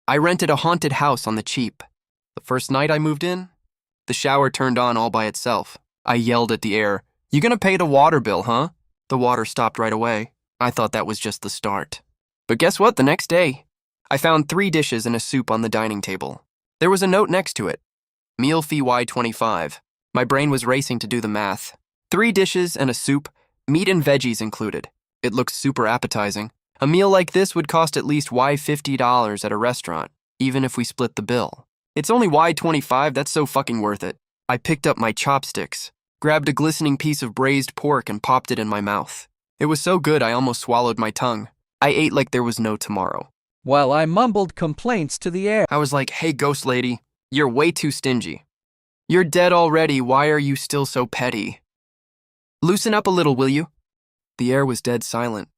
I rented a haunted house on the cheap. The first night I moved in, the shower turned on all by itself. I yelled at the air, "You gonna pay the water bill, huh?" The water stopped right away. I thought that was just the start. But guess what? The next day, I found 3 dishes and a soup on the dining table. There was a note next to it. Meal fee Y25. My brain was racing to do the math. 3 dishes and a soup, meat and veggies included. It looked super appetizing. A meal like this would cost at least $50 at a restaurant, even if we split the bill. It's only Y25, that's so fucking worth it. I picked up my chopsticks, grabbed a glistening piece of braised pork and popped it in my mouth. It was so good I almost swallowed my tongue. I ate like there was no tomorrow. While I mumbled complaints to the air. I was like, "Hey, ghost lady, you're way too stingy. You're dead already, why are you still so petty? Loosen up a little, will you?" The air was dead silent.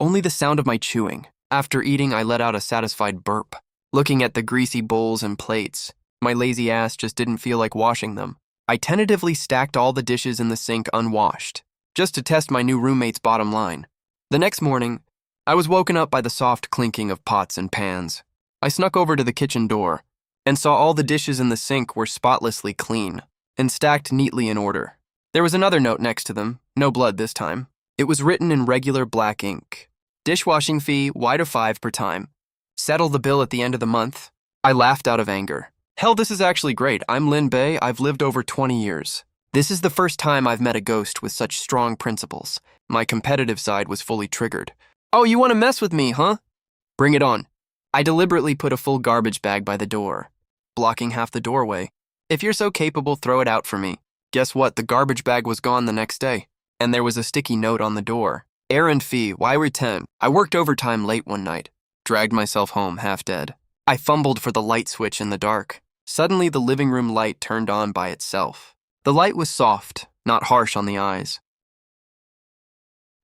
Only the sound of my chewing. After eating, I let out a satisfied burp. Looking at the greasy bowls and plates, my lazy ass just didn't feel like washing them. I tentatively stacked all the dishes in the sink unwashed, just to test my new roommate's bottom line. The next morning, I was woken up by the soft clinking of pots and pans. I snuck over to the kitchen door and saw all the dishes in the sink were spotlessly clean and stacked neatly in order. There was another note next to them, no blood this time. It was written in regular black ink. Dishwashing fee, Y5 per time. Settle the bill at the end of the month. I laughed out of anger. Hell, this is actually great. I'm Lin Bei. I've lived over 20 years. This is the first time I've met a ghost with such strong principles. My competitive side was fully triggered. "Oh, you want to mess with me, huh? Bring it on." I deliberately put a full garbage bag by the door, blocking half the doorway. "If you're so capable, throw it out for me." Guess what? The garbage bag was gone the next day, and there was a sticky note on the door. "Errand fee, Y10. I worked overtime late one night. Dragged myself home half dead." I fumbled for the light switch in the dark. Suddenly, the living room light turned on by itself. The light was soft, not harsh on the eyes.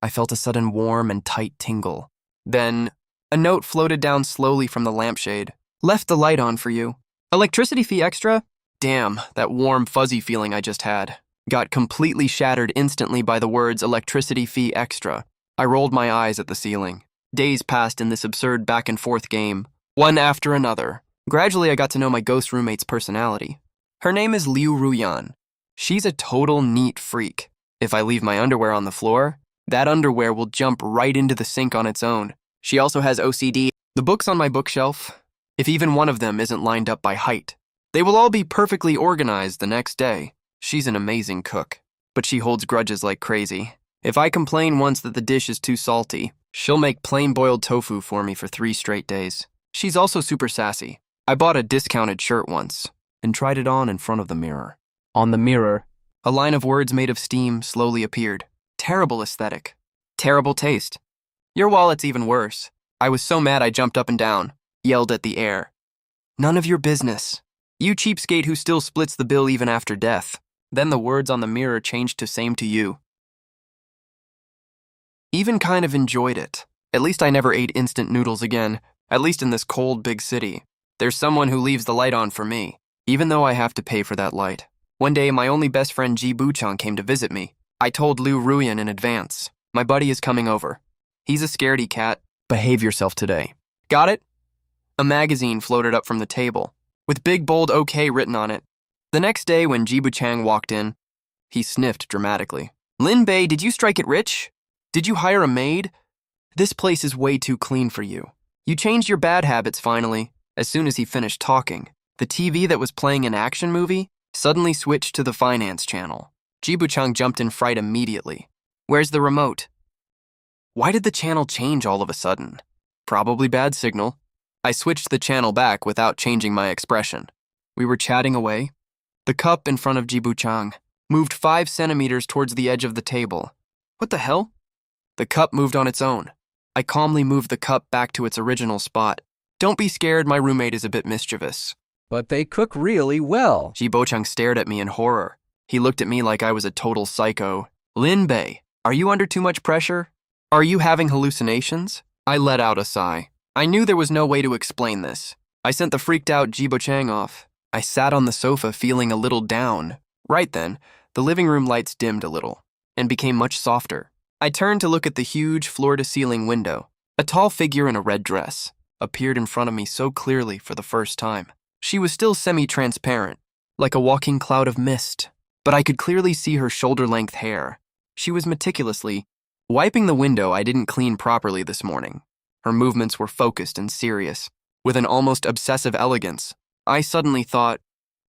I felt a sudden warm and tight tingle. Then, a note floated down slowly from the lampshade. "Left the light on for you. Electricity fee extra?" Damn, that warm, fuzzy feeling I just had got completely shattered instantly by the words "electricity fee extra." I rolled my eyes at the ceiling. Days passed in this absurd back-and-forth game, one after another. Gradually, I got to know my ghost roommate's personality. Her name is Liu Ruyan. She's a total neat freak. If I leave my underwear on the floor, that underwear will jump right into the sink on its own. She also has OCD. The books on my bookshelf, if even one of them isn't lined up by height, they will all be perfectly organized the next day. She's an amazing cook, but she holds grudges like crazy. If I complain once that the dish is too salty, she'll make plain boiled tofu for me for 3 straight days. She's also super sassy. I bought a discounted shirt once and tried it on in front of the mirror. On the mirror, a line of words made of steam slowly appeared. Terrible aesthetic. Terrible taste. Your wallet's even worse. I was so mad I jumped up and down, yelled at the air. "None of your business. You cheapskate who still splits the bill even after death." Then the words on the mirror changed to "same to you." Even kind of enjoyed it. At least I never ate instant noodles again, at least in this cold big city. There's someone who leaves the light on for me, even though I have to pay for that light. One day, my only best friend Ji Buchang came to visit me. I told Liu Ruyan in advance. "My buddy is coming over. He's a scaredy cat. Behave yourself today." Got it? A magazine floated up from the table, with big bold OK written on it. The next day, when Ji Buchang walked in, he sniffed dramatically. "Lin Bei, did you strike it rich? Did you hire a maid? This place is way too clean for you. You changed your bad habits finally." As soon as he finished talking, the TV that was playing an action movie suddenly switched to the finance channel. Ji Buchang jumped in fright immediately. "Where's the remote?" Why did the channel change all of a sudden? Probably bad signal. I switched the channel back without changing my expression. We were chatting away. The cup in front of Ji Buchang moved 5 centimeters towards the edge of the table. What the hell? The cup moved on its own. I calmly moved the cup back to its original spot. "Don't be scared, my roommate is a bit mischievous." But they cook really well. Ji Buchang stared at me in horror. He looked at me like I was a total psycho. "Lin Bei, are you under too much pressure? Are you having hallucinations?" I let out a sigh. I knew there was no way to explain this. I sent the freaked out Ji Buchang off. I sat on the sofa feeling a little down. Right then, the living room lights dimmed a little and became much softer. I turned to look at the huge floor-to-ceiling window. A tall figure in a red dress, appeared in front of me so clearly for the first time. She was still semi-transparent, like a walking cloud of mist, but I could clearly see her shoulder-length hair. She was meticulously wiping the window I didn't clean properly this morning. Her movements were focused and serious, with an almost obsessive elegance. I suddenly thought,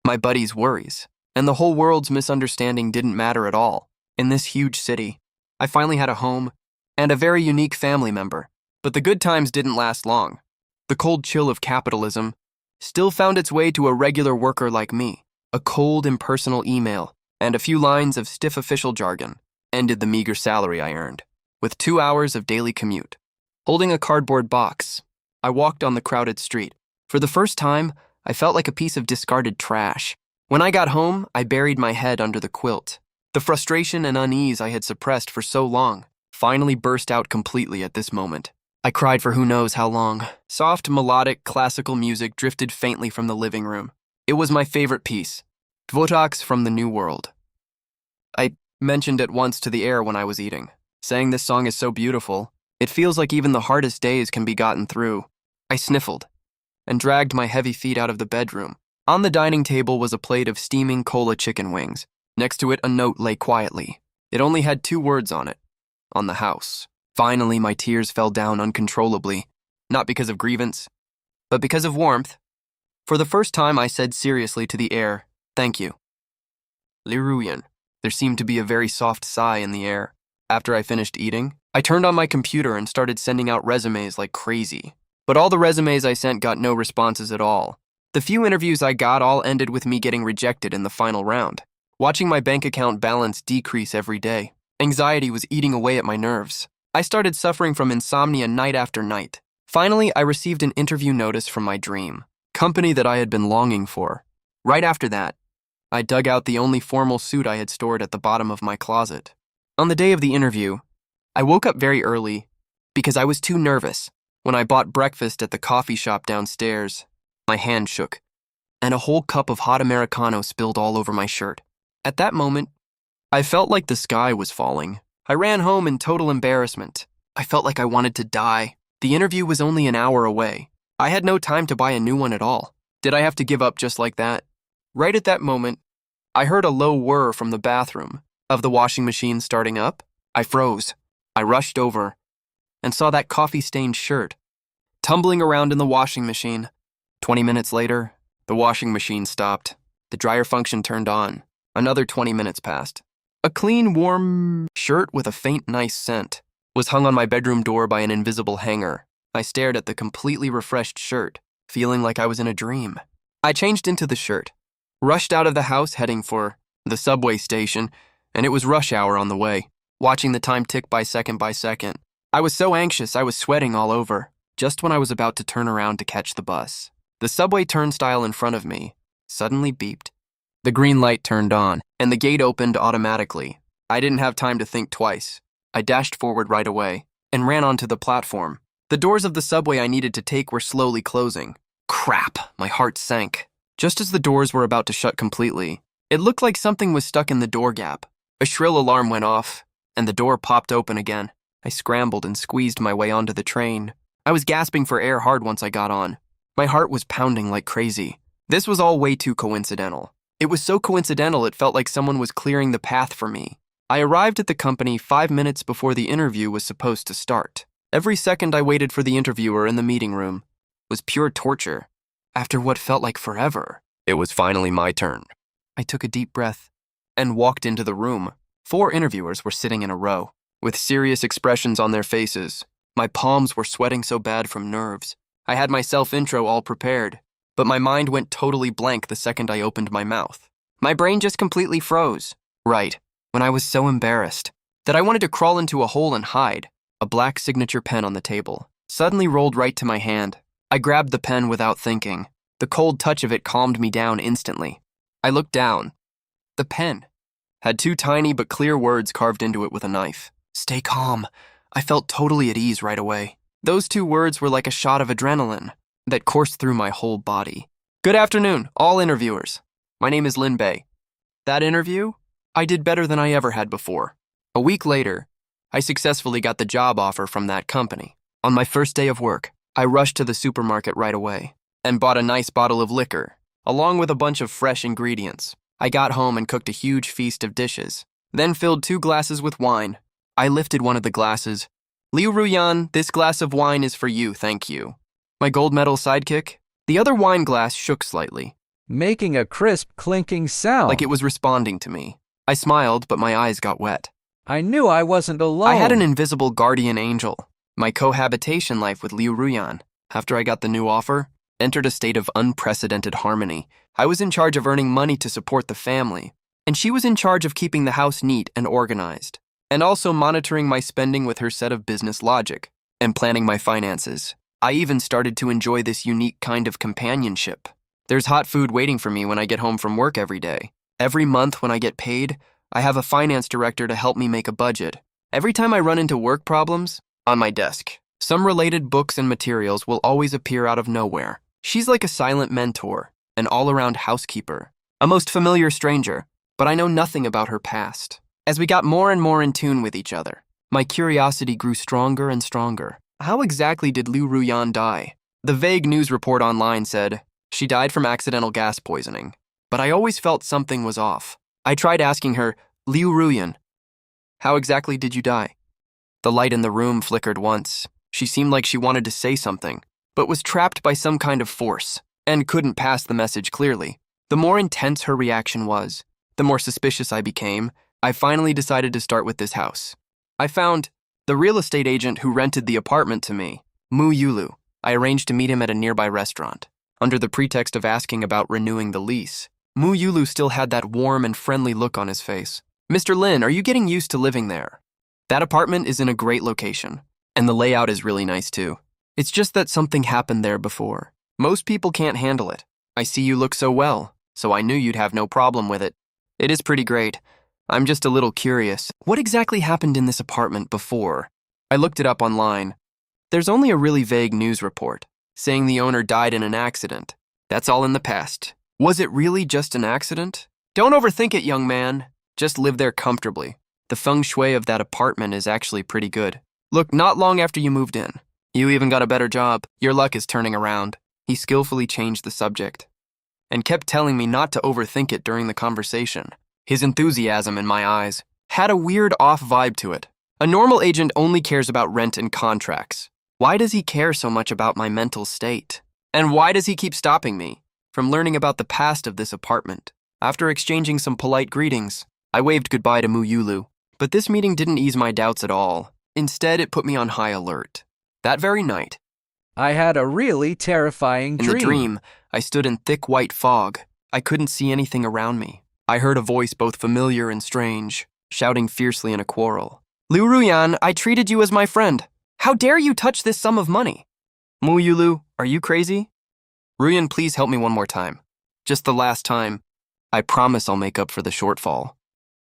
my buddy's worries, and the whole world's misunderstanding didn't matter at all. In this huge city, I finally had a home and a very unique family member. But the good times didn't last long. The cold chill of capitalism still found its way to a regular worker like me. A cold, impersonal email and a few lines of stiff official jargon ended the meager salary I earned. With 2 hours of daily commute, holding a cardboard box, I walked on the crowded street. For the first time, I felt like a piece of discarded trash. When I got home, I buried my head under the quilt. The frustration and unease I had suppressed for so long finally burst out completely at this moment. I cried for who knows how long. Soft, melodic, classical music drifted faintly from the living room. It was my favorite piece, Dvorak's from the New World. I mentioned it once to the air when I was eating, saying this song is so beautiful, it feels like even the hardest days can be gotten through. I sniffled and dragged my heavy feet out of the bedroom. On the dining table was a plate of steaming cola chicken wings. Next to it, a note lay quietly. It only had 2 words on it, on the house. Finally, my tears fell down uncontrollably, not because of grievance, but because of warmth. For the first time, I said seriously to the air, thank you. Liruyan. There seemed to be a very soft sigh in the air. After I finished eating, I turned on my computer and started sending out resumes like crazy. But all the resumes I sent got no responses at all. The few interviews I got all ended with me getting rejected in the final round. Watching my bank account balance decrease every day, anxiety was eating away at my nerves. I started suffering from insomnia night after night. Finally, I received an interview notice from my dream company that I had been longing for. Right after that, I dug out the only formal suit I had stored at the bottom of my closet. On the day of the interview, I woke up very early because I was too nervous. When I bought breakfast at the coffee shop downstairs, my hand shook, and a whole cup of hot Americano spilled all over my shirt. At that moment, I felt like the sky was falling. I ran home in total embarrassment. I felt like I wanted to die. The interview was only an hour away. I had no time to buy a new one at all. Did I have to give up just like that? Right at that moment, I heard a low whir from the bathroom of the washing machine starting up. I froze. I rushed over and saw that coffee-stained shirt tumbling around in the washing machine. 20 minutes later, the washing machine stopped. The dryer function turned on. Another 20 minutes passed. A clean, warm shirt with a faint, nice scent was hung on my bedroom door by an invisible hanger. I stared at the completely refreshed shirt, feeling like I was in a dream. I changed into the shirt, rushed out of the house heading for the subway station, and it was rush hour on the way, watching the time tick by second. I was so anxious I was sweating all over. Just when I was about to turn around to catch the bus, the subway turnstile in front of me suddenly beeped. The green light turned on, and the gate opened automatically. I didn't have time to think twice. I dashed forward right away and ran onto the platform. The doors of the subway I needed to take were slowly closing. Crap, my heart sank. Just as the doors were about to shut completely, it looked like something was stuck in the door gap. A shrill alarm went off, and the door popped open again. I scrambled and squeezed my way onto the train. I was gasping for air hard once I got on. My heart was pounding like crazy. This was all way too coincidental. It was so coincidental it felt like someone was clearing the path for me. I arrived at the company 5 minutes before the interview was supposed to start. Every second I waited for the interviewer in the meeting room was pure torture. After what felt like forever, it was finally my turn. I took a deep breath and walked into the room. 4 interviewers were sitting in a row, with serious expressions on their faces. My palms were sweating so bad from nerves. I had my self-intro all prepared, but my mind went totally blank the second I opened my mouth. My brain just completely froze. Right, when I was so embarrassed that I wanted to crawl into a hole and hide. A black signature pen on the table suddenly rolled right to my hand. I grabbed the pen without thinking. The cold touch of it calmed me down instantly. I looked down. The pen had 2 tiny but clear words carved into it with a knife. Stay calm. I felt totally at ease right away. Those 2 words were like a shot of adrenaline that coursed through my whole body. Good afternoon, all interviewers. My name is Lin Bei. That interview, I did better than I ever had before. A week later, I successfully got the job offer from that company. On my first day of work, I rushed to the supermarket right away and bought a nice bottle of liquor, along with a bunch of fresh ingredients. I got home and cooked a huge feast of dishes, then filled 2 glasses with wine. I lifted one of the glasses. Liu Ruyan, this glass of wine is for you, thank you. My gold medal sidekick? The other wine glass shook slightly, making a crisp clinking sound. like it was responding to me. I smiled, but my eyes got wet. I knew I wasn't alone. I had an invisible guardian angel. My cohabitation life with Liu Ruyan, after I got the new offer, entered a state of unprecedented harmony. I was in charge of earning money to support the family, and she was in charge of keeping the house neat and organized, and also monitoring my spending with her set of business logic and planning my finances. I even started to enjoy this unique kind of companionship. There's hot food waiting for me when I get home from work every day. Every month when I get paid, I have a finance director to help me make a budget. Every time I run into work problems, on my desk, some related books and materials will always appear out of nowhere. She's like a silent mentor, an all-around housekeeper, a most familiar stranger, but I know nothing about her past. As we got more and more in tune with each other, my curiosity grew stronger and stronger. How exactly did Liu Ruyan die? The vague news report online said she died from accidental gas poisoning, but I always felt something was off. I tried asking her, Liu Ruyan, how exactly did you die? The light in the room flickered once. She seemed like she wanted to say something, but was trapped by some kind of force and couldn't pass the message clearly. The more intense her reaction was, the more suspicious I became. I finally decided to start with this house. I found the real estate agent who rented the apartment to me, Mu Yulu. I arranged to meet him at a nearby restaurant. Under the pretext of asking about renewing the lease, Mu Yulu still had that warm and friendly look on his face. Mr. Lin, are you getting used to living there? That apartment is in a great location, and the layout is really nice too. It's just that something happened there before. Most people can't handle it. I see you look so well, so I knew you'd have no problem with it. It is pretty great. I'm just a little curious. What exactly happened in this apartment before? I looked it up online. There's only a really vague news report saying the owner died in an accident. That's all in the past. Was it really just an accident? Don't overthink it, young man. Just live there comfortably. The feng shui of that apartment is actually pretty good. Look, not long after you moved in, you even got a better job. Your luck is turning around. He skillfully changed the subject and kept telling me not to overthink it during the conversation. His enthusiasm in my eyes had a weird off vibe to it. A normal agent only cares about rent and contracts. Why does he care so much about my mental state? And why does he keep stopping me from learning about the past of this apartment? After exchanging some polite greetings, I waved goodbye to Mu Yulu. But this meeting didn't ease my doubts at all. Instead, it put me on high alert. That very night, I had a really terrifying dream. in the dream, I stood in thick white fog. I couldn't see anything around me. I heard a voice both familiar and strange, shouting fiercely in a quarrel. Liu Ruyan, I treated you as my friend. How dare you touch this sum of money? Mu Yulu, are you crazy? Ruyan, please help me one more time. Just the last time. I promise I'll make up for the shortfall.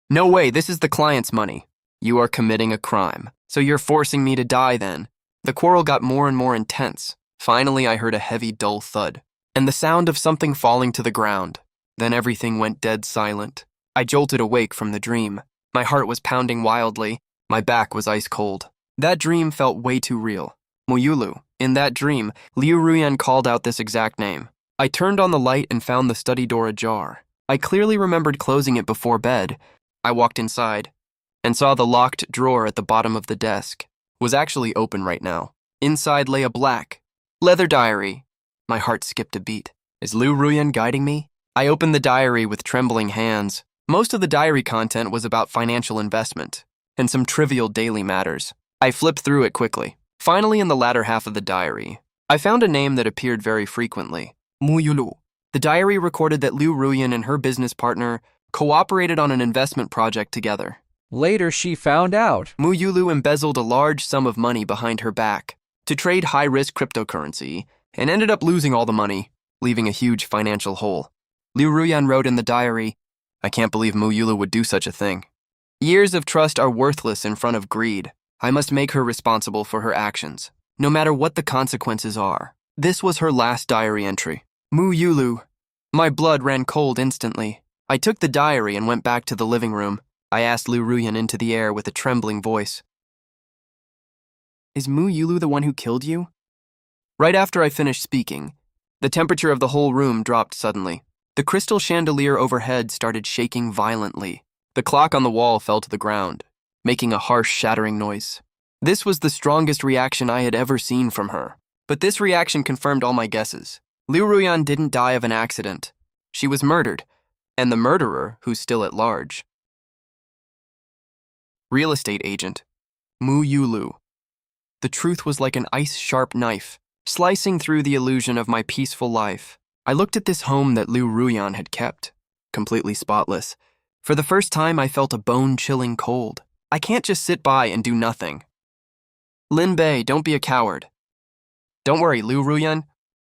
No way, this is the client's money. You are committing a crime, so you're forcing me to die then. The quarrel got more and more intense. Finally, I heard a heavy, dull thud, and the sound of something falling to the ground. Then everything went dead silent. I jolted awake from the dream. My heart was pounding wildly. My back was ice cold. That dream felt way too real. Muyulu. In that dream, Liu Ruyan called out this exact name. I turned on the light and found the study door ajar. I clearly remembered closing it before bed. I walked inside and saw the locked drawer at the bottom of the desk was actually open right now. Inside lay a black leather diary. My heart skipped a beat. Is Liu Ruyan guiding me? I opened the diary with trembling hands. Most of the diary content was about financial investment and some trivial daily matters. I flipped through it quickly. Finally, in the latter half of the diary, I found a name that appeared very frequently. Muyulu. The diary recorded that Liu Ruyan and her business partner cooperated on an investment project together. Later, she found out. Mu Yulu embezzled a large sum of money behind her back to trade high-risk cryptocurrency and ended up losing all the money, leaving a huge financial hole. Liu Ruyan wrote in the diary, I can't believe Mu Yulu would do such a thing. Years of trust are worthless in front of greed. I must make her responsible for her actions, no matter what the consequences are. This was her last diary entry. Mu Yulu. My blood ran cold instantly. I took the diary and went back to the living room. I asked Liu Ruyan into the air with a trembling voice. Is Mu Yulu the one who killed you? Right after I finished speaking, the temperature of the whole room dropped suddenly. The crystal chandelier overhead started shaking violently. The clock on the wall fell to the ground, making a harsh, shattering noise. This was the strongest reaction I had ever seen from her. But this reaction confirmed all my guesses. Liu Ruyan didn't die of an accident. She was murdered, and the murderer, who's still at large. Real estate agent, Mu Yulu. The truth was like an ice-sharp knife, slicing through the illusion of my peaceful life. I looked at this home that Liu Ruyan had kept, completely spotless. For the first time, I felt a bone-chilling cold. I can't just sit by and do nothing. Lin Bei, don't be a coward. Don't worry, Liu Ruyan.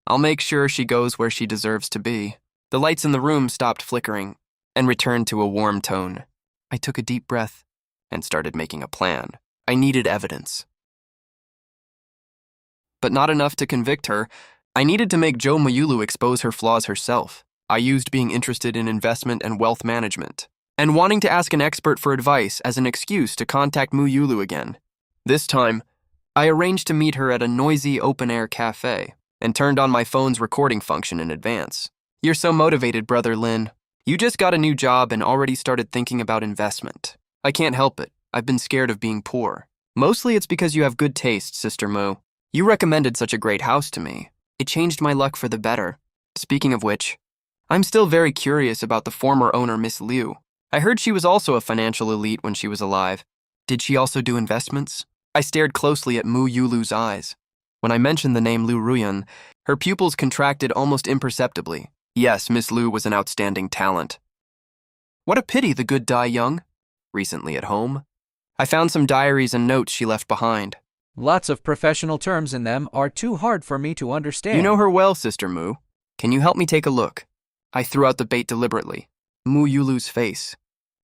I'll make sure she goes where she deserves to be. The lights in the room stopped flickering and returned to a warm tone. I took a deep breath and started making a plan. I needed evidence. But not enough to convict her. I needed to make Jo Mayulu expose her flaws herself. I used being interested in investment and wealth management, and wanting to ask an expert for advice as an excuse to contact Mu Yulu again. This time, I arranged to meet her at a noisy open-air cafe and turned on my phone's recording function in advance. You're so motivated, Brother Lin. You just got a new job and already started thinking about investment. I can't help it. I've been scared of being poor. Mostly it's because you have good taste, Sister Mu. You recommended such a great house to me. It changed my luck for the better. Speaking of which, I'm still very curious about the former owner, Miss Liu. I heard she was also a financial elite when she was alive. Did she also do investments? I stared closely at Mu Yulu's eyes. When I mentioned the name Liu Ruyan, her pupils contracted almost imperceptibly. Yes, Miss Liu was an outstanding talent. What a pity the good die young. Recently at home, I found some diaries and notes she left behind. Lots of professional terms in them are too hard for me to understand. You know her well, Sister Mu. Can you help me take a look? I threw out the bait deliberately. Mu Yulu's face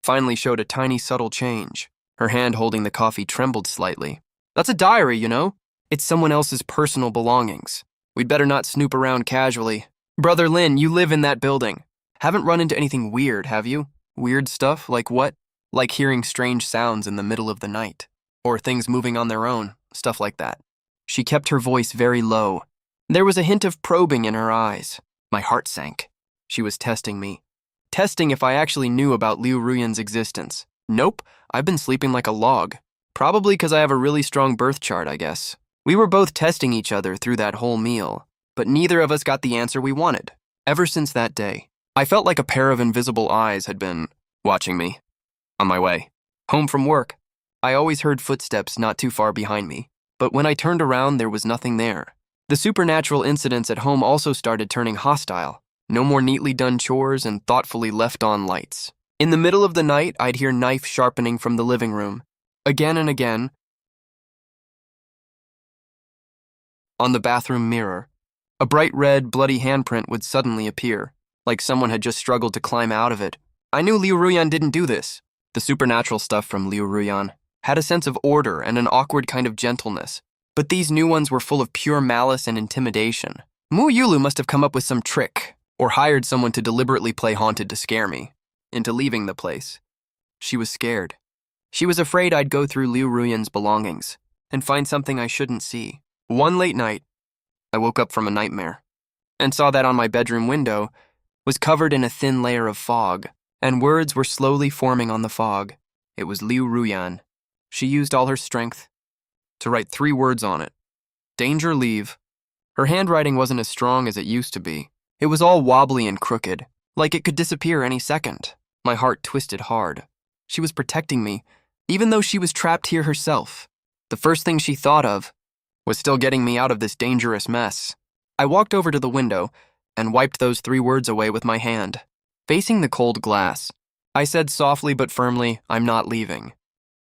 finally showed a tiny subtle change. Her hand holding the coffee trembled slightly. That's a diary, you know? It's someone else's personal belongings. We'd better not snoop around casually. Brother Lin, you live in that building. Haven't run into anything weird, have you? Weird stuff? Like what? Like hearing strange sounds in the middle of the night. Or things moving on their own. Stuff like that. She kept her voice very low. There was a hint of probing in her eyes. My heart sank. She was testing me. Testing if I actually knew about Liu Ruyan's existence. Nope, I've been sleeping like a log. Probably because I have a really strong birth chart, I guess. We were both testing each other through that whole meal, but neither of us got the answer we wanted. Ever since that day, I felt like a pair of invisible eyes had been watching me. On my way home from work, I always heard footsteps not too far behind me, but when I turned around, there was nothing there. The supernatural incidents at home also started turning hostile. No more neatly done chores and thoughtfully left-on lights. In the middle of the night, I'd hear knife sharpening from the living room. Again and again. On the bathroom mirror, a bright red, bloody handprint would suddenly appear, like someone had just struggled to climb out of it. I knew Liu Ruyan didn't do this. The supernatural stuff from Liu Ruyan had a sense of order and an awkward kind of gentleness, but these new ones were full of pure malice and intimidation. Mu Yulu must have come up with some trick, or hired someone to deliberately play haunted to scare me into leaving the place. She was scared. She was afraid I'd go through Liu Ruyan's belongings and find something I shouldn't see. One late night, I woke up from a nightmare and saw that on my bedroom window was covered in a thin layer of fog, and words were slowly forming on the fog. It was Liu Ruyan. She used all her strength to write 3 words on it. Danger, leave. Her handwriting wasn't as strong as it used to be. It was all wobbly and crooked, like it could disappear any second. My heart twisted hard. She was protecting me, even though she was trapped here herself. The first thing she thought of was still getting me out of this dangerous mess. I walked over to the window and wiped those 3 words away with my hand. Facing the cold glass, I said softly but firmly, I'm not leaving.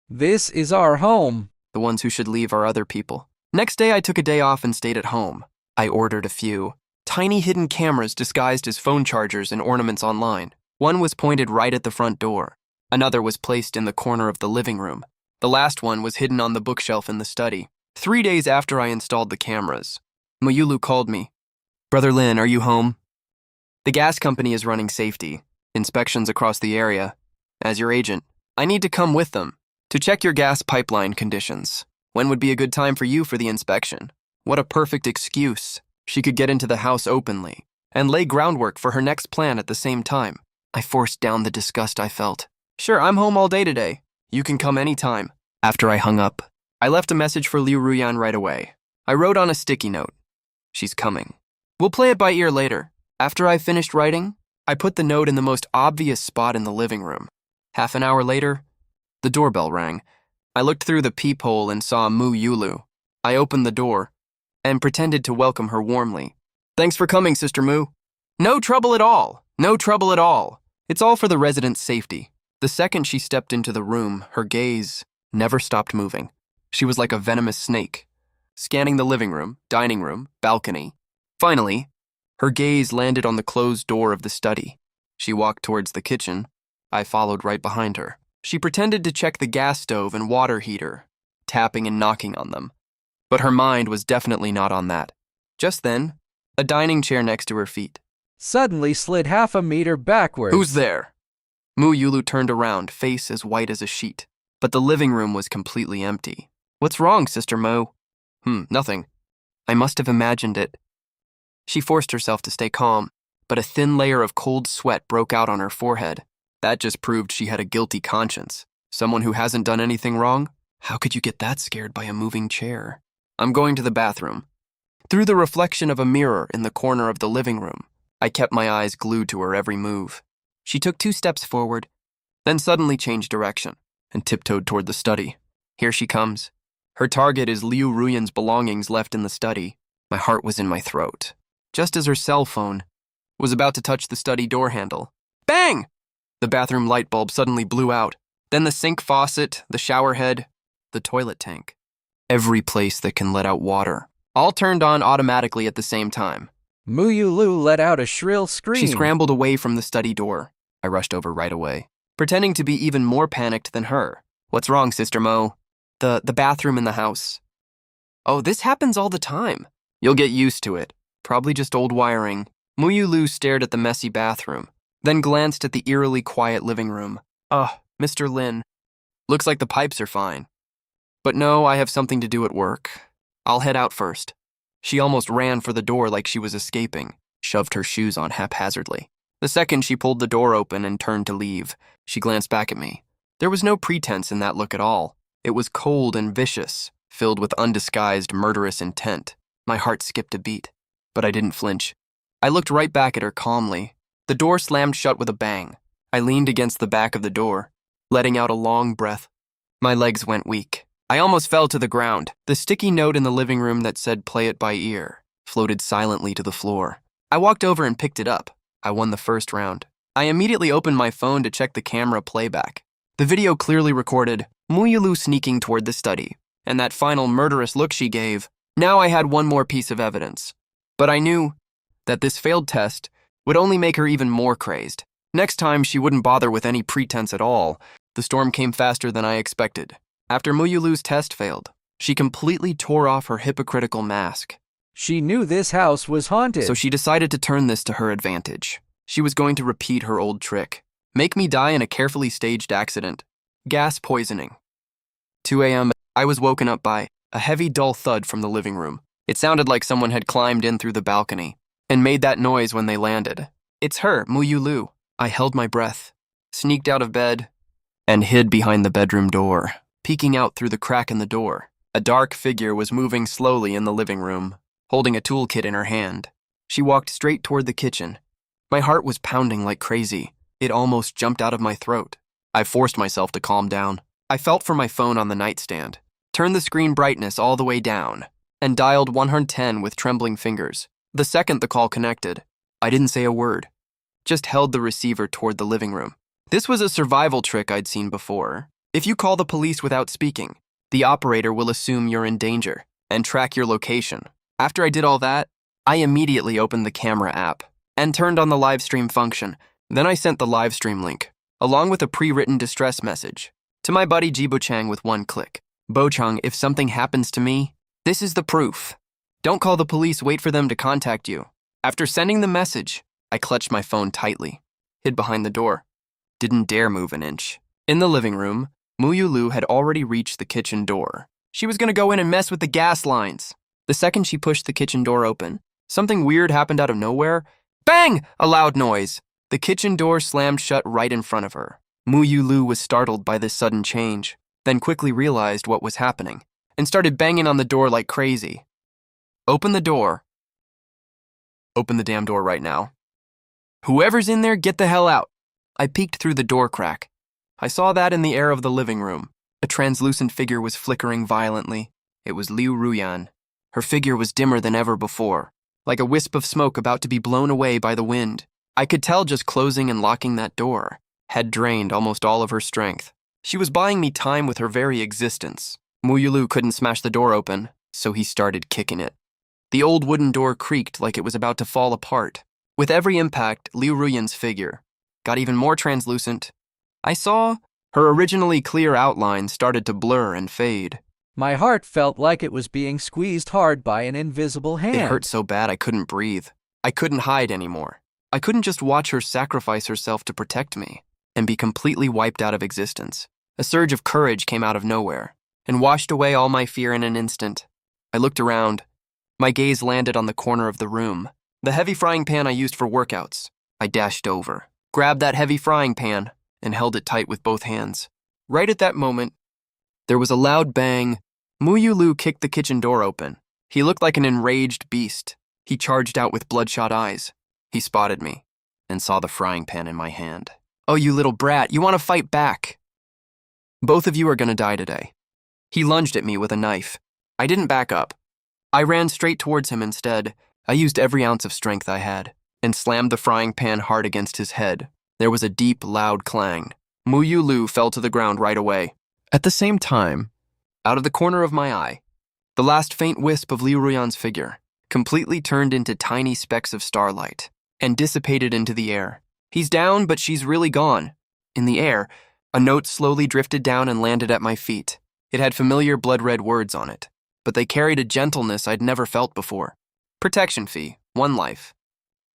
This is our home. The ones who should leave are other people. Next day, I took a day off and stayed at home. I ordered a few tiny hidden cameras disguised as phone chargers and ornaments online. One was pointed right at the front door. Another was placed in the corner of the living room. The last one was hidden on the bookshelf in the study. 3 days after I installed the cameras, Mayulu called me. Brother Lin, are you home? The gas company is running safety inspections across the area. As your agent, I need to come with them to check your gas pipeline conditions. When would be a good time for you for the inspection? What a perfect excuse. She could get into the house openly and lay groundwork for her next plan at the same time. I forced down the disgust I felt. Sure, I'm home all day today. You can come anytime. After I hung up, I left a message for Liu Ruyan right away. I wrote on a sticky note, "She's coming. We'll play it by ear later." After I finished writing, I put the note in the most obvious spot in the living room. Half an hour later, the doorbell rang. I looked through the peephole and saw Mu Yulu. I opened the door and pretended to welcome her warmly. "Thanks for coming, Sister Mu." "No trouble at all. No trouble at all. It's all for the residents' safety." The second she stepped into the room, her gaze never stopped moving. She was like a venomous snake, scanning the living room, dining room, balcony. Finally, her gaze landed on the closed door of the study. She walked towards the kitchen. I followed right behind her. She pretended to check the gas stove and water heater, tapping and knocking on them. But her mind was definitely not on that. Just then, a dining chair next to her feet suddenly slid half a meter backwards. "Who's there?" Mu Yulu turned around, face as white as a sheet. But the living room was completely empty. "What's wrong, Sister Mo?" Nothing. I must have imagined it." She forced herself to stay calm, but a thin layer of cold sweat broke out on her forehead. That just proved she had a guilty conscience. Someone who hasn't done anything wrong? How could you get that scared by a moving chair? "I'm going to the bathroom." Through the reflection of a mirror in the corner of the living room, I kept my eyes glued to her every move. She took 2 steps forward, then suddenly changed direction and tiptoed toward the study. Here she comes. Her target is Liu Ruyan's belongings left in the study. My heart was in my throat, just as her cell phone was about to touch the study door handle. Bang! The bathroom light bulb suddenly blew out. Then the sink faucet, the shower head, the toilet tank. Every place that can let out water, all turned on automatically at the same time. Mu Yulu let out a shrill scream. She scrambled away from the study door. I rushed over right away, pretending to be even more panicked than her. "What's wrong, Sister Mo?" The bathroom in the house." "Oh, this happens all the time." "You'll get used to it. Probably just old wiring." Mu Yulu stared at the messy bathroom, then glanced at the eerily quiet living room. Mr. Lin. Looks like the pipes are fine. But no, I have something to do at work. I'll head out first." She almost ran for the door like she was escaping, shoved her shoes on haphazardly. The second she pulled the door open and turned to leave, she glanced back at me. There was no pretense in that look at all. It was cold and vicious, filled with undisguised murderous intent. My heart skipped a beat, but I didn't flinch. I looked right back at her calmly. The door slammed shut with a bang. I leaned against the back of the door, letting out a long breath. My legs went weak. I almost fell to the ground. The sticky note in the living room that said "play it by ear" floated silently to the floor. I walked over and picked it up. I won the first round. I immediately opened my phone to check the camera playback. The video clearly recorded Mu Yulu sneaking toward the study, and that final murderous look she gave. Now I had one more piece of evidence. But I knew that this failed test would only make her even more crazed. Next time, she wouldn't bother with any pretense at all. The storm came faster than I expected. After Mu Yulu's test failed, she completely tore off her hypocritical mask. She knew this house was haunted. So she decided to turn this to her advantage. She was going to repeat her old trick. Make me die in a carefully staged accident. Gas poisoning. 2 a.m. I was woken up by a heavy, dull thud from the living room. It sounded like someone had climbed in through the balcony and made that noise when they landed. It's her, Mu Yulu. I held my breath, sneaked out of bed, and hid behind the bedroom door. Peeking out through the crack in the door, a dark figure was moving slowly in the living room, holding a toolkit in her hand. She walked straight toward the kitchen. My heart was pounding like crazy. It almost jumped out of my throat. I forced myself to calm down. I felt for my phone on the nightstand, turned the screen brightness all the way down, and dialed 110 with trembling fingers. The second the call connected, I didn't say a word, just held the receiver toward the living room. This was a survival trick I'd seen before. If you call the police without speaking, the operator will assume you're in danger and track your location. After I did all that, I immediately opened the camera app and turned on the live stream function. Then I sent the live stream link, along with a pre-written distress message, to my buddy Jibo-chang with one click. "Bo-chang, if something happens to me, this is the proof. Don't call the police, wait for them to contact you." After sending the message, I clutched my phone tightly, hid behind the door, didn't dare move an inch. In the living room, Mu Yulu had already reached the kitchen door. She was going to go in and mess with the gas lines. The second she pushed the kitchen door open, something weird happened out of nowhere. Bang! A loud noise. The kitchen door slammed shut right in front of her. Muyu Lu was startled by this sudden change, then quickly realized what was happening, and started banging on the door like crazy. Open the door. Open the damn door right now. Whoever's in there, get the hell out. I peeked through the door crack. I saw that in the air of the living room. A translucent figure was flickering violently. It was Liu Ruyan. Her figure was dimmer than ever before, like a wisp of smoke about to be blown away by the wind. I could tell just closing and locking that door had drained almost all of her strength. She was buying me time with her very existence. Muyulu couldn't smash the door open, so he started kicking it. The old wooden door creaked like it was about to fall apart. With every impact, Liu Ruyan's figure got even more translucent. I saw her originally clear outline started to blur and fade. My heart felt like it was being squeezed hard by an invisible hand. It hurt so bad I couldn't breathe. I couldn't hide anymore. I couldn't just watch her sacrifice herself to protect me and be completely wiped out of existence. A surge of courage came out of nowhere and washed away all my fear in an instant. I looked around. My gaze landed on the corner of the room, the heavy frying pan I used for workouts. I dashed over, grabbed that heavy frying pan, and held it tight with both hands. Right at that moment, there was a loud bang. Muyu Lu kicked the kitchen door open. He looked like an enraged beast. He charged out with bloodshot eyes. He spotted me and saw the frying pan in my hand. Oh, you little brat, you want to fight back? Both of you are going to die today. He lunged at me with a knife. I didn't back up. I ran straight towards him instead. I used every ounce of strength I had and slammed the frying pan hard against his head. There was a deep, loud clang. Muyu Lu fell to the ground right away. At the same time, out of the corner of my eye, the last faint wisp of Liu Ruyan's figure completely turned into tiny specks of starlight and dissipated into the air. He's down, but she's really gone. In the air, a note slowly drifted down and landed at my feet. It had familiar blood-red words on it, but they carried a gentleness I'd never felt before. Protection fee, 1 life.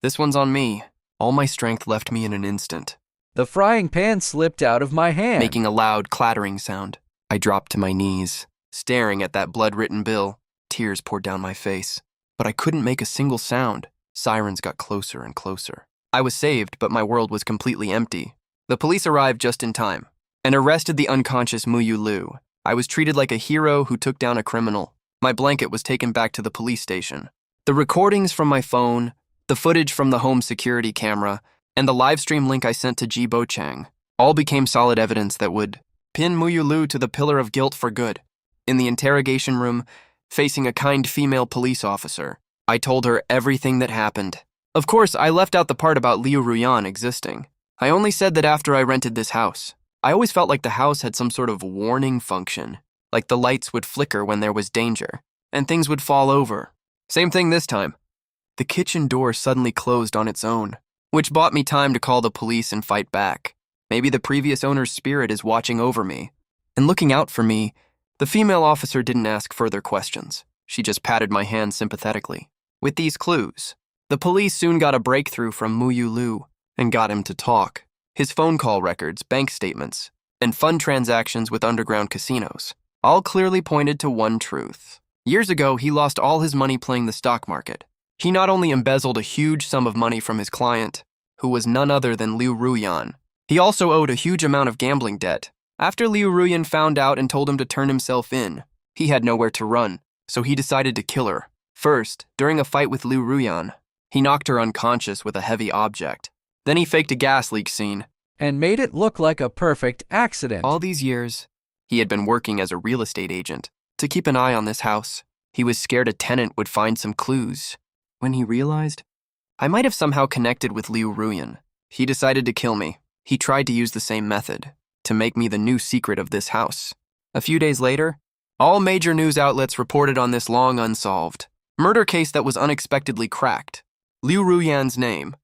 This one's on me. All my strength left me in an instant. The frying pan slipped out of my hand, Making a loud clattering sound. I dropped to my knees, staring at that blood-written bill. Tears poured down my face, but I couldn't make a single sound. Sirens got closer and closer. I was saved, but my world was completely empty. The police arrived just in time and arrested the unconscious Muyu Lu. I was treated like a hero who took down a criminal. My blanket was taken back to the police station. The recordings from my phone, the footage from the home security camera, and the livestream link I sent to Ji Bo-chang all became solid evidence that would pin Muyu Lu to the pillar of guilt for good. In the interrogation room, facing a kind female police officer, I told her everything that happened. Of course, I left out the part about Liu Ruyan existing. I only said that after I rented this house. I always felt like the house had some sort of warning function, like the lights would flicker when there was danger, and things would fall over. Same thing this time. The kitchen door suddenly closed on its own, which bought me time to call the police and fight back. Maybe the previous owner's spirit is watching over me and looking out for me. The female officer didn't ask further questions. She just patted my hand sympathetically. With these clues, the police soon got a breakthrough from Muyu Lu and got him to talk. His phone call records, bank statements, and fund transactions with underground casinos all clearly pointed to one truth. Years ago, he lost all his money playing the stock market. He not only embezzled a huge sum of money from his client, who was none other than Liu Ruyan, he also owed a huge amount of gambling debt. After Liu Ruyan found out and told him to turn himself in, he had nowhere to run, so he decided to kill her. First, during a fight with Liu Ruyan, he knocked her unconscious with a heavy object. Then he faked a gas leak scene and made it look like a perfect accident. All these years, he had been working as a real estate agent to keep an eye on this house. He was scared a tenant would find some clues. When he realized I might have somehow connected with Liu Ruyan, he decided to kill me. He tried to use the same method to make me the new secret of this house. A few days later, all major news outlets reported on this long unsolved murder case that was unexpectedly cracked. Liu Ruyan's name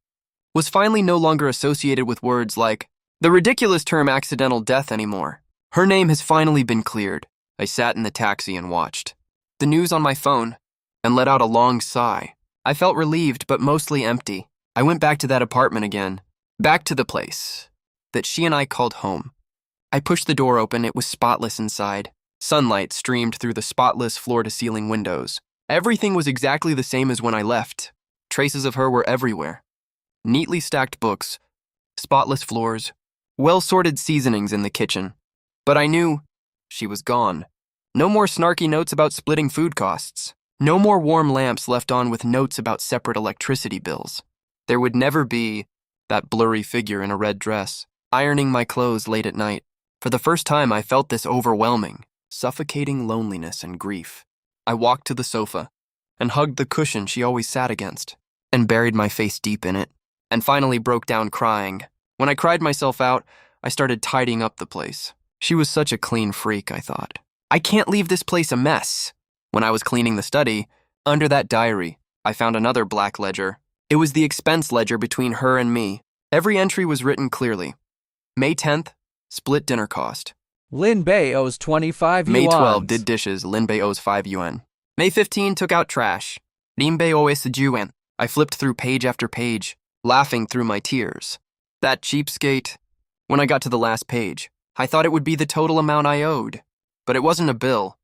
was finally no longer associated with words like the ridiculous term accidental death anymore. Her name has finally been cleared. I sat in the taxi and watched the news on my phone and let out a long sigh. I felt relieved, but mostly empty. I went back to that apartment again, back to the place that she and I called home. I pushed the door open. It was spotless inside. Sunlight streamed through the spotless floor-to-ceiling windows. Everything was exactly the same as when I left. Traces of her were everywhere. Neatly stacked books, spotless floors, well-sorted seasonings in the kitchen. But I knew she was gone. No more snarky notes about splitting food costs. No more warm lamps left on with notes about separate electricity bills. There would never be that blurry figure in a red dress, ironing my clothes late at night. For the first time, I felt this overwhelming, suffocating loneliness and grief. I walked to the sofa and hugged the cushion she always sat against, and buried my face deep in it, and finally broke down crying. When I cried myself out, I started tidying up the place. She was such a clean freak, I thought. I can't leave this place a mess. When I was cleaning the study, under that diary, I found another black ledger. It was the expense ledger between her and me. Every entry was written clearly. May 10th, split dinner cost. Lin Bei owes 25 yuans. May 12, did dishes, Lin Bei owes 5 yuan. May 15, took out trash. Lin Bei owes 10 yuan. I flipped through page after page, laughing through my tears. That cheapskate. When I got to the last page, I thought it would be the total amount I owed. But it wasn't a bill.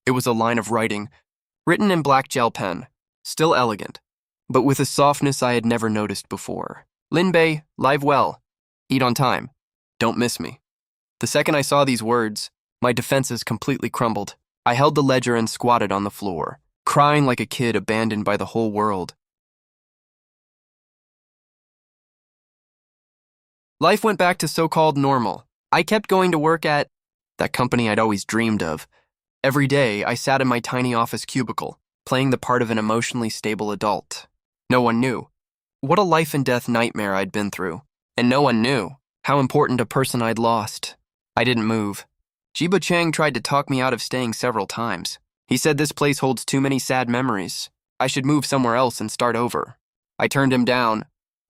It was a line of writing, written in black gel pen, still elegant, but with a softness I had never noticed before. Lin Bei, live well. Eat on time. Don't miss me. The second I saw these words, my defenses completely crumbled. I held the ledger and squatted on the floor, crying like a kid abandoned by the whole world. Life went back to so-called normal. I kept going to work at that company I'd always dreamed of. Every day, I sat in my tiny office cubicle, playing the part of an emotionally stable adult. No one knew what a life-and-death nightmare I'd been through, and no one knew how important a person I'd lost. I didn't move. Jiba Chang tried to talk me out of staying several times. He said this place holds too many sad memories. I should move somewhere else and start over. I turned him down.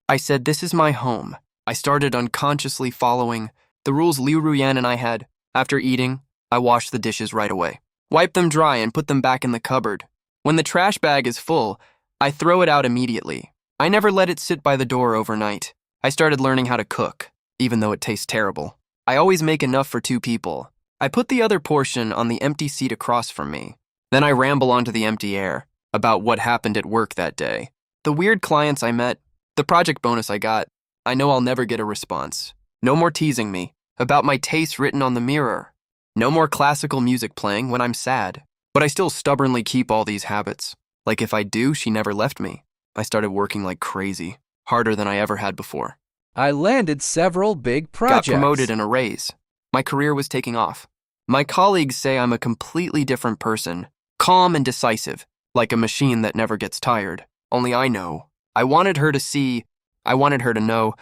I said, this is my home. I started unconsciously following the rules Liu Ruyan and I had. After eating, I washed the dishes right away. Wipe them dry and put them back in the cupboard. When the trash bag is full, I throw it out immediately. I never let it sit by the door overnight. I started learning how to cook, even though it tastes terrible. I always make enough for 2 people. I put the other portion on the empty seat across from me. Then I ramble onto the empty air about what happened at work that day. The weird clients I met, the project bonus I got. I know I'll never get a response. No more teasing me about my tastes written on the mirror. No more classical music playing when I'm sad. But I still stubbornly keep all these habits. Like if I do, she never left me. I started working like crazy, harder than I ever had before. I landed several big projects. Got promoted and a raise. My career was taking off. My colleagues say I'm a completely different person, calm and decisive, like a machine that never gets tired. Only I know. I wanted her to know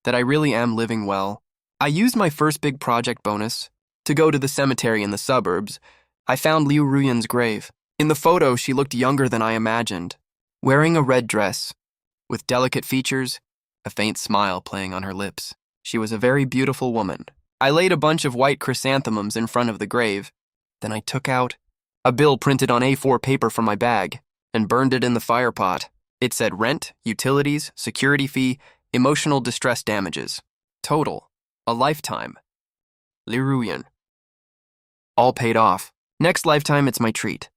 that I really am living well. I used my first big project bonus to go to the cemetery in the suburbs. I found Liu Ruyan's grave. In the photo, she looked younger than I imagined, wearing a red dress, with delicate features, a faint smile playing on her lips. She was a very beautiful woman. I laid a bunch of white chrysanthemums in front of the grave. Then I took out a bill printed on A4 paper from my bag and burned it in the fire pot. It said rent, utilities, security fee, emotional distress damages. Total, a lifetime. Liu Ruyan. All paid off. Next lifetime, it's my treat.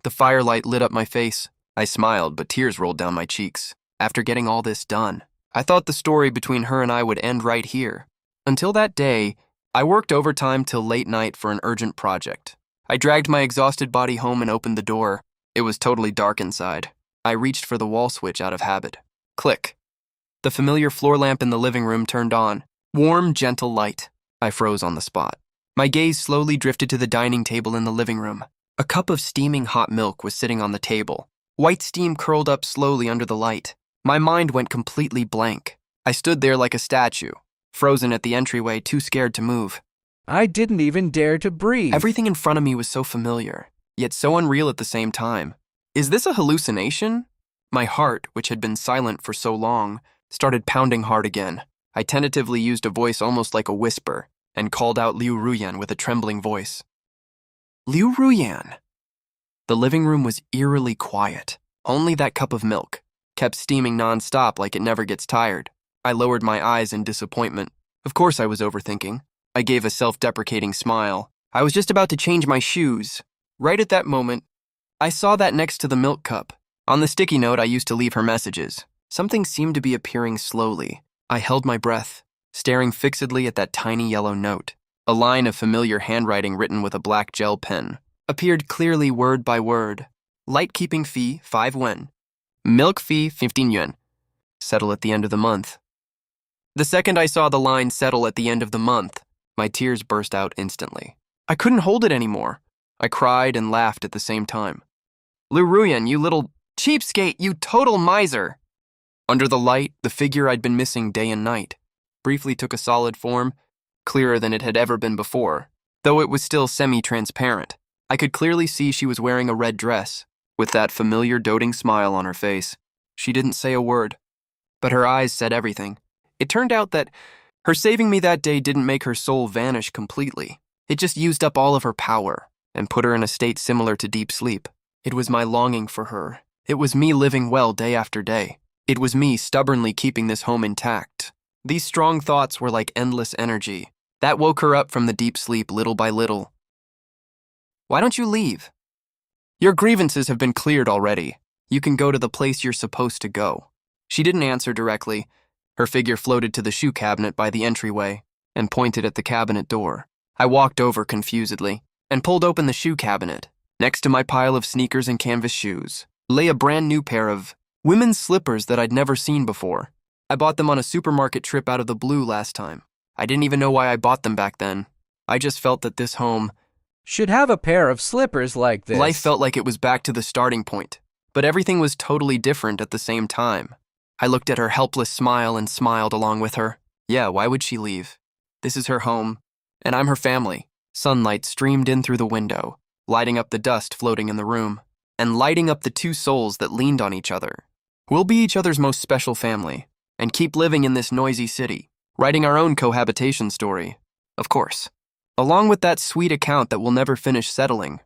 The firelight lit up my face. I smiled, but tears rolled down my cheeks. After getting all this done, I thought the story between her and I would end right here. Until that day, I worked overtime till late night for an urgent project. I dragged my exhausted body home and opened the door. It was totally dark inside. I reached for the wall switch out of habit. Click. The familiar floor lamp in the living room turned on. Warm, gentle light. I froze on the spot. My gaze slowly drifted to the dining table in the living room. A cup of steaming hot milk was sitting on the table. White steam curled up slowly under the light. My mind went completely blank. I stood there like a statue, frozen at the entryway, too scared to move. I didn't even dare to breathe. Everything in front of me was so familiar, yet so unreal at the same time. Is this a hallucination? My heart, which had been silent for so long, started pounding hard again. I tentatively used a voice almost like a whisper and called out Liu Ruyan with a trembling voice. Liu Ruyan. The living room was eerily quiet. Only that cup of milk kept steaming non-stop like it never gets tired. I lowered my eyes in disappointment. Of course I was overthinking. I gave a self-deprecating smile. I was just about to change my shoes. Right at that moment, I saw that next to the milk cup. On the sticky note I used to leave her messages. Something seemed to be appearing slowly. I held my breath, staring fixedly at that tiny yellow note. A line of familiar handwriting written with a black gel pen appeared clearly word by word. Light keeping fee, 5 yuan. Milk fee, 15 yuan. Settle at the end of the month. The second I saw the line settle at the end of the month, my tears burst out instantly. I couldn't hold it anymore. I cried and laughed at the same time. Lu Ruyan, you little cheapskate, you total miser! Under the light, the figure I'd been missing day and night briefly took a solid form, clearer than it had ever been before. Though it was still semi-transparent, I could clearly see she was wearing a red dress, with that familiar doting smile on her face. She didn't say a word, but her eyes said everything. It turned out that her saving me that day didn't make her soul vanish completely. It just used up all of her power and put her in a state similar to deep sleep. It was my longing for her. It was me living well day after day. It was me stubbornly keeping this home intact. These strong thoughts were like endless energy. That woke her up from the deep sleep little by little. Why don't you leave? Your grievances have been cleared already. You can go to the place you're supposed to go. She didn't answer directly. Her figure floated to the shoe cabinet by the entryway and pointed at the cabinet door. I walked over confusedly and pulled open the shoe cabinet. Next to my pile of sneakers and canvas shoes lay a brand new pair of women's slippers that I'd never seen before. I bought them on a supermarket trip out of the blue last time. I didn't even know why I bought them back then. I just felt that this home Should have a pair of slippers like this. life felt like it was back to the starting point, but everything was totally different at the same time. I looked at her helpless smile and smiled along with her. Yeah, why would she leave? This is her home, and I'm her family. Sunlight streamed in through the window, lighting up the dust floating in the room, and lighting up the two souls that leaned on each other. We'll be each other's most special family, and keep living in this noisy city, writing our own cohabitation story, of course, along with that sweet account that we'll never finish settling.